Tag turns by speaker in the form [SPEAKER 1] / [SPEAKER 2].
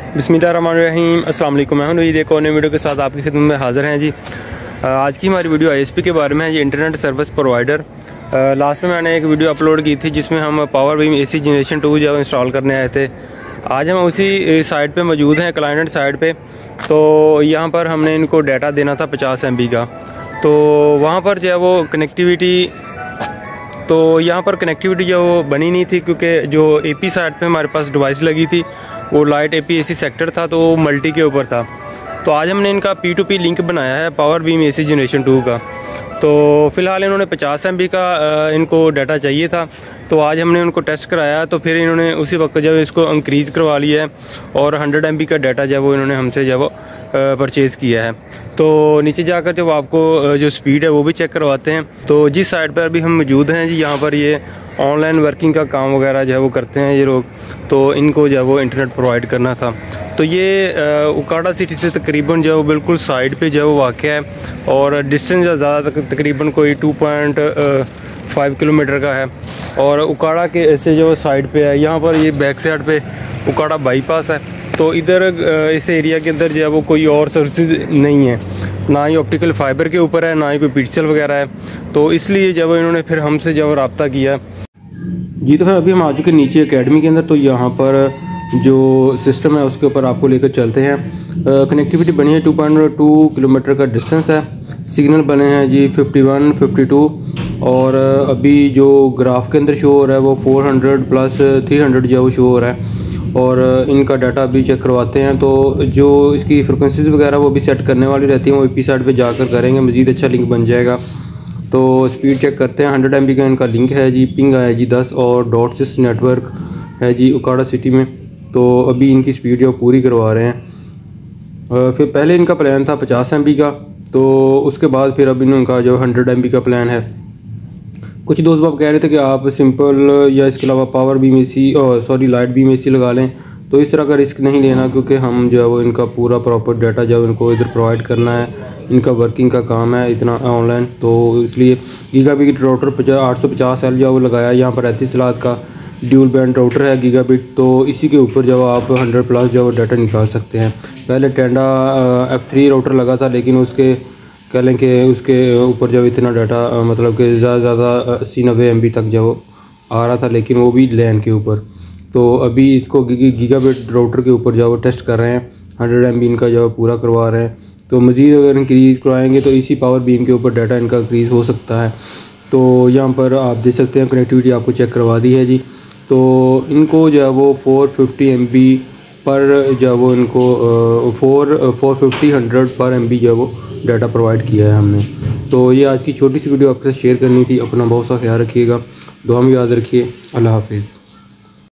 [SPEAKER 1] बिस्मिल्लाहिर्रहमानिर्रहीम। अस्सलाम वालेकुम। मैं हूं नवीद, एक और नई वीडियो के साथ आपकी खिदमत में हाज़िर हैं जी। आज की हमारी वीडियो ISP के बारे में है जी, इंटरनेट सर्विस प्रोवाइडर। लास्ट में मैंने एक वीडियो अपलोड की थी जिसमें हम पावर बीम AC जनरेशन 2 जो इंस्टॉल करने आए थे। आज हम उसी साइट पे मौजूद हैं, क्लाइंट साइट पे। तो यहाँ पर हमने इनको डाटा देना था 50 MB का। तो वहाँ पर जो है वो कनेक्टिविटी जो वो बनी नहीं थी, क्योंकि जो AP साइट पे हमारे पास डिवाइस लगी थी वो लाइट AP AC सेक्टर था, तो वो मल्टी के ऊपर था। तो आज हमने इनका P2P लिंक बनाया है पावर बीम AC जनरेशन 2 का। तो फ़िलहाल इन्होंने 50 MB का इनको डाटा चाहिए था, तो आज हमने उनको टेस्ट कराया। तो फिर इन्होंने उसी वक्त जब इसको इंक्रीज़ करवा लिया है और 100 MB का डाटा जब वो इन्होंने हमसे जब वो परचेज़ किया है। तो नीचे जाकर जब आपको जो स्पीड है वो भी चेक करवाते हैं। तो जिस साइट पर अभी हम मौजूद हैं जी, यहाँ पर ये ऑनलाइन वर्किंग का काम वगैरह जो है वो करते हैं ये लोग। तो इनको जो है वो इंटरनेट प्रोवाइड करना था। तो ये उकाड़ा सिटी से तकरीबन जो है वो बिल्कुल साइड पे जो है वो वाक़या है, और डिस्टेंस ज़्यादा तकरीबन कोई 2.5 किलोमीटर का है। और उकाड़ा के ऐसे जो साइड पे है, यहाँ पर ये बैक साइड पे उकाड़ा बाईपास है। तो इधर इस एरिया के अंदर जो है वो कोई और सर्विसेज नहीं है, ना ही ऑप्टिकल फाइबर के ऊपर है, ना ही कोई पिक्सल वगैरह है। तो इसलिए जब इन्होंने फिर हमसे जब रब्ता किया जी, तो फिर अभी हम आ चुके नीचे एकेडमी के अंदर। तो यहाँ पर जो सिस्टम है उसके ऊपर आपको लेकर चलते हैं। कनेक्टिविटी बनी है, 2.2 किलोमीटर का डिस्टेंस है। सिग्नल बने हैं जी 51, 52। और अभी जो ग्राफ के अंदर शो हो रहा है वो 400 प्लस 300 जो वो शो हो रहा है। और इनका डाटा अभी चेक करवाते हैं। तो जो इसकी फ्रिक्वेंसीज़ वगैरह वो भी सेट करने वाली रहती हैं, वो AP साइड पे जाकर करेंगे, मज़ीद अच्छा लिंक बन जाएगा। तो स्पीड चेक करते हैं। 100 MB का इनका लिंक है जी, पिंग आया जी 10 और .6 नेटवर्क है जी उकाड़ा सिटी में। तो अभी इनकी स्पीड जो पूरी करवा रहे हैं। फिर पहले इनका प्लान था 50 MB का, तो उसके बाद फिर अब इनका जो 100 MB का प्लान है। कुछ दोस्त बाब कह रहे थे कि आप सिंपल या इसके अलावा power beam AC light beam AC लगा लें। तो इस तरह का रिस्क नहीं लेना, क्योंकि हम जो है वो इनका पूरा प्रॉपर डाटा जो इनको इधर प्रोवाइड करना है। इनका वर्किंग का काम है इतना ऑनलाइन, तो इसलिए गीगाबिट राउटर 850L जो वो लगाया। यहाँ पर 35 लाख का ड्यूल बैंड राउटर है गीगाबिट। तो इसी के ऊपर जब आप 100 प्लस जो डाटा निकाल सकते हैं। पहले टेंडा F3 राउटर लगा था, लेकिन उसके कह लें कि उसके ऊपर जब इतना डाटा मतलब कि ज़्यादा 80-90 MB तक जब आ रहा था, लेकिन वो भी लैन के ऊपर। तो अभी इसको गीगाबिट राउटर के ऊपर जो टेस्ट कर रहे हैं, 100 MB इनका जो पूरा करवा रहे हैं। तो मज़ीद अगर इंक्रीज़ करवाएंगे तो इसी पावर बीम के ऊपर डाटा इनका इंक्रीज़ हो सकता है। तो यहाँ पर आप देख सकते हैं कनेक्टिविटी आपको चेक करवा दी है जी। तो इनको जो है वो 450 MB पर जो वो इनको 450-100 पर MB जो वो डाटा प्रोवाइड किया है हमने। तो ये आज की छोटी सी वीडियो आपके साथ शेयर करनी थी। अपना बहुत सा ख्याल रखिएगा, दुआ में याद रखिए। अल्लाह हाफिज़।